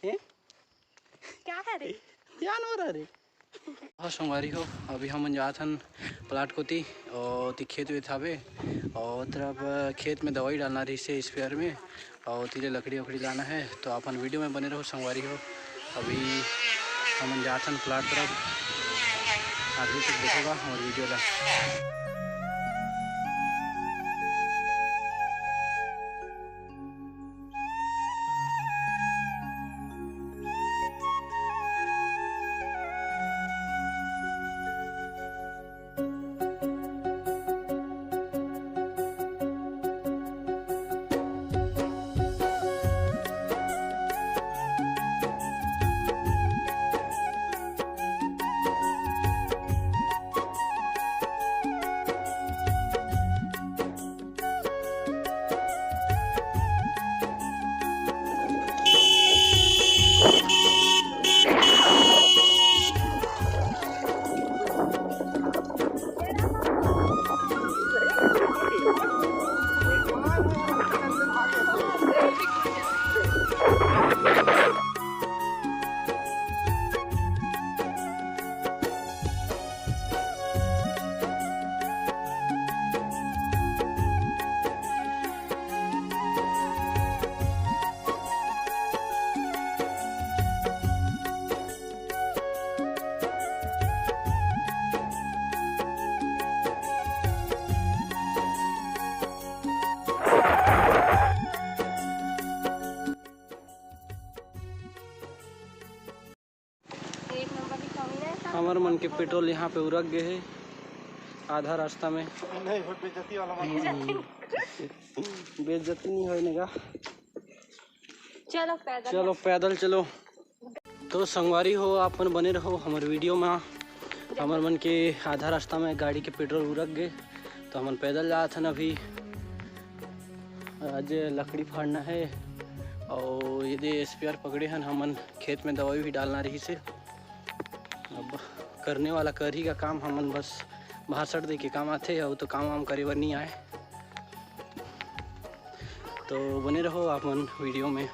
हैं क्या है रे जानवर है रे। हाँ संगवारी हो, अभी हम जात हन प्लाट को ती और ती खेत वेत हवे और तरफ खेत में दवाई डालना रही से स्पेयर में और तीरे लकड़ी वकड़ी लाना है। तो अपन वीडियो में बने रहो संगवारी हो। अभी हम जात हन प्लाट तरफ, आगे तक देखोगा और वीडियो ला। हमार मन के पेट्रोल यहाँ पे उरक गए है आधा रास्ता में। नहीं बेइज्जती वाला बेइज्जती नहीं होने का। चलो पैदल चलो। तो संगवारी हो, आप मन बने रहो हमारे वीडियो में। हमार मन के आधा रास्ता में गाड़ी के पेट्रोल उरक गए तो हम पैदल जात हन। अभी आज लकड़ी फाड़ना है और ये स्पेयर पकड़े हन। हमन खेत में दवाई भी डालना रही से। अब करने वाला कर ही का काम, हमन बस भाषण दे के काम आते और तो काम वाम करे बर नहीं आए। तो बने रहो आप मन वीडियो में।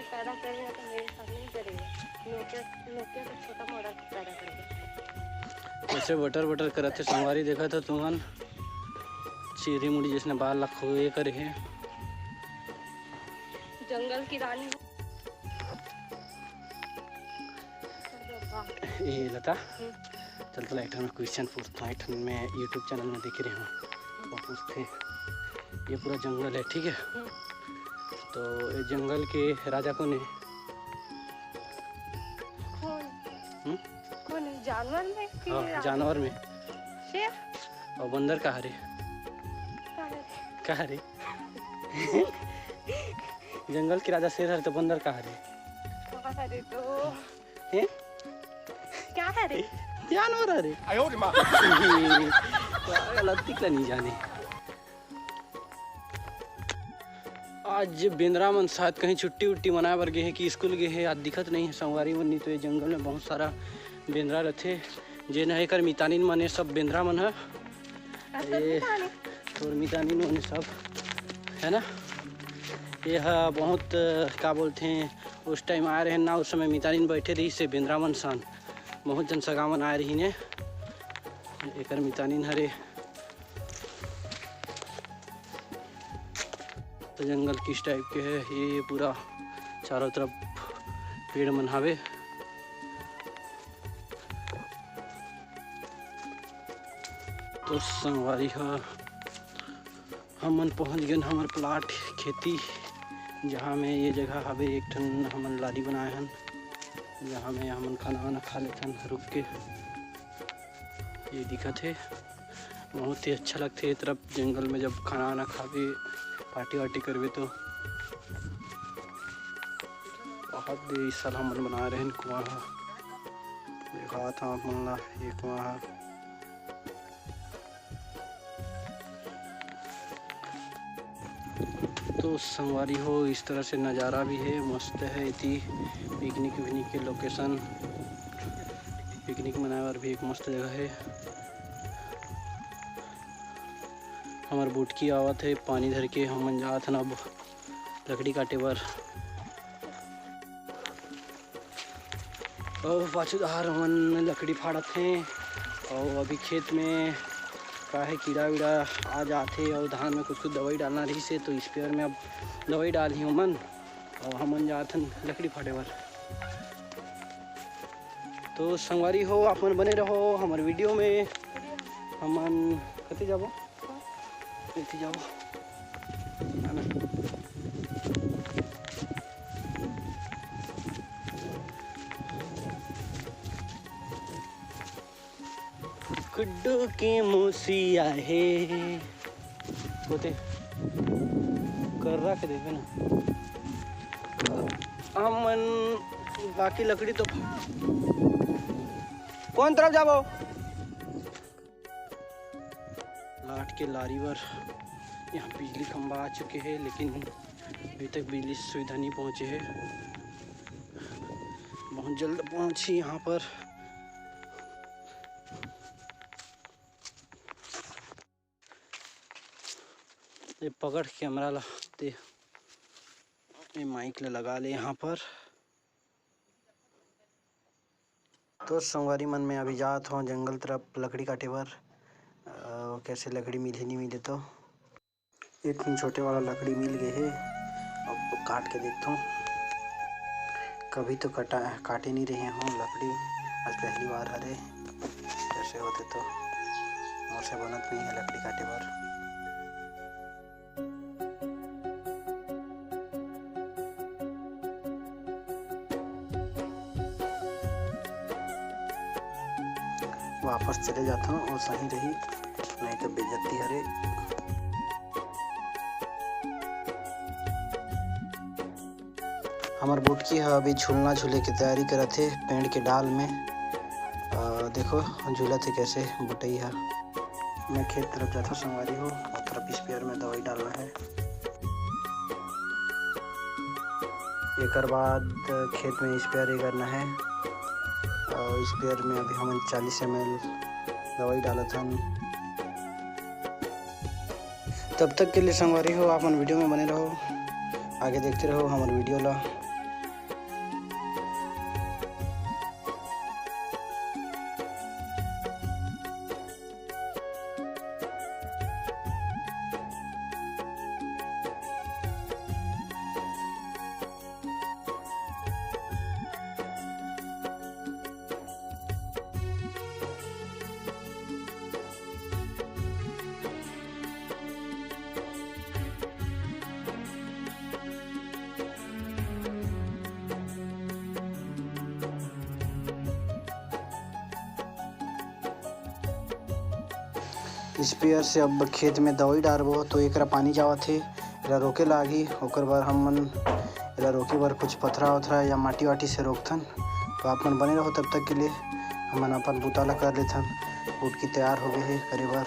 पैदा करेगा तो मेरे साथ नहीं करेगा, नोकिया तो छोटा मॉडल पैदा करेगा। वैसे बटर करते संगवारी देखा था तुमन चीरी मुड़ी जिसने बाल लखोए करे है। जंगल की रानी ये लता चल तो एक में क्वेश्चन पूछता हूँ। एक मैं यूट्यूब चैनल में देख रही हूँ वो पूछते, ये पूरा जंगल है ठीक है, तो ये जंगल के राजा कौन है? कौन है? जानवर में? हाँ जानवर में। शेर। और बंदर कहाँ रे? कहाँ रे? जंगल के राजा शेर है तो बंदर कहाँ रे? तो हैं? क्या है रे? जानवर है रे। गलती का नहीं जाने। आज बेंद्रा मन शायद कहीं छुट्टी उट्टी मनाए बर गए हैं कि स्कूल गए हैं। आज दिखत नहीं है संगवारी मन। नहीं तो ये जंगल में बहुत सारा बेंद्रा रहते जे न कर मितानिन मने सब बेंद्रा मन है। ये और मितानिन मने सब है ना। ये है बहुत क्या बोलते हैं, उस टाइम आए रहे ना, उस समय मितानिन बैठे रही से बेंद्रा मन सान बहुत जन सगावन आए रही ने एक मितानिन हरे। तो जंगल किस टाइप के है ये पूरा चारों तरफ पेड़ मन हवे। तो संगवारी हमन पहुंच गए हमार प्लाट खेती, जहाँ में ये जगह हवे एक ठन हमन लारी बनाए हन, जहाँ में हमन खाना वाना खा लेते हैं रुक के। ये दिखत है बहुत ही अच्छा लगता है तरफ जंगल में जब खाना वाना खावे पार्टी वार्टी करवे तो। बहुत इस साल हमन बना रहे हैं कुआं देखा था अपन ला, ये कुआं तो संगवारी हो इस तरह से नज़ारा भी है, मस्त है। इतनी पिकनिक विकनिक के लोकेशन, पिकनिक मनाए और भी एक मस्त जगह है। हमार बुटकी आवत है पानी धर के, हम जात हन अब लकड़ी काटे बर। और पाछू दार हमन लकड़ी फाड़त हैं और अभी खेत में का है कीड़ा वीड़ा आ जाते और धान में कुछ दवाई डालना रही से तो स्पेयर में अब दवाई डाली हमन और हमन जाथन लकड़ी फाटे बर। तो संगवारी हो आप मन बने रहो हमारे वीडियो में। हमन कति जाबो कति जाबो गुड्डू की मूसिया है होते कर रहा के देखे ना हमन बाकी लकड़ी तो कौन तरफ जाबो लाट के लारी पर। यहाँ बिजली खंभा आ चुके हैं लेकिन अभी तक बिजली सुविधा नहीं पहुँचे है। बहुत जल्द पहुँची यहाँ पर। ये पकड़ कैमरा लाते ये माइक ले लगा ले यहाँ पर। तो संगवारी मन में अभी जात हो जंगल तरफ लकड़ी काटे बर। कैसे लकड़ी मिले नहीं मिले तो एक छोटे वाला लकड़ी मिल गए है। अब काट के देखता हूँ। कभी तो काटे नहीं रहे हों लकड़ी, आज पहली बार हरे। कैसे होते तो मोर से बनत नहीं है लकड़ी काटे बर। वापस चले जाता हूँ और सही रही नहीं तो बेइज्जती हरे। हमार बुटकी है अभी झूलना झूले की तैयारी करत थे पेड़ के डाल में। देखो झूला थे कैसे बुटई है। मैं खेत तरफ जाता संगवारी हो और तरफ स्पेयर में दवाई डालना है। एक बाद खेत में स्पेयर करना है और स्पेयर में अभी हम 40 ml दवाई डालत हन। तब तक के लिए संगवारी हो आप मन वीडियो में बने रहो, आगे देखते रहो हमारे वीडियो ला। स्पेयर से अब खेत में दवाई डालबो तो एकरा पानी जावत है एला रोके लागी। ओकर बाद हमन एला रोके बर कुछ पथरा वथरा या माटी वाटी से रोकथन। तो आप मन बने रहो तब तक के लिए हमन अपन बुता ला कर लेथन। बुटकी तैयार हो गए है करे बर।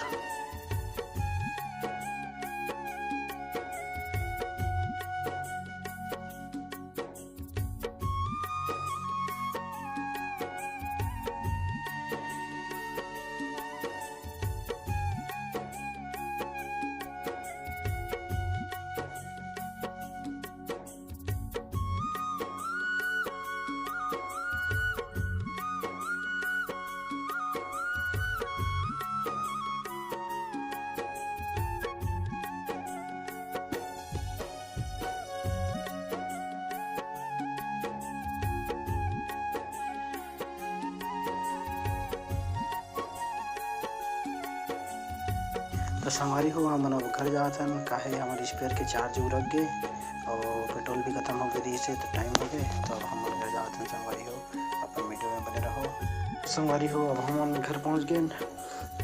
तो संगवारी हो हमन अब घर जाथन काहे हमारे स्पेयर के चार्ज रख गए और पेट्रोल भी खत्म हो गए से तो टाइम हो गए। तो अब हम घर जाथन संगवारी हो अपन वीडियो में बने रहो। संगवारी हो अब हम घर पहुंच गए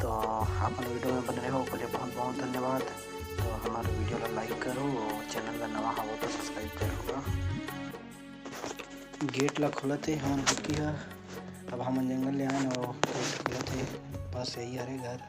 तो अपन वीडियो में बने रहो। के लिए बहुत बहुत धन्यवाद। तो हमारे वीडियो ला लाइक करो और चैनल का नवा हो तो सब्सक्राइब करो। गेट ला खुलते हमारे बुटकी है। अब हम जंगल ले आए और गेट खुलते बस यही हरे घर।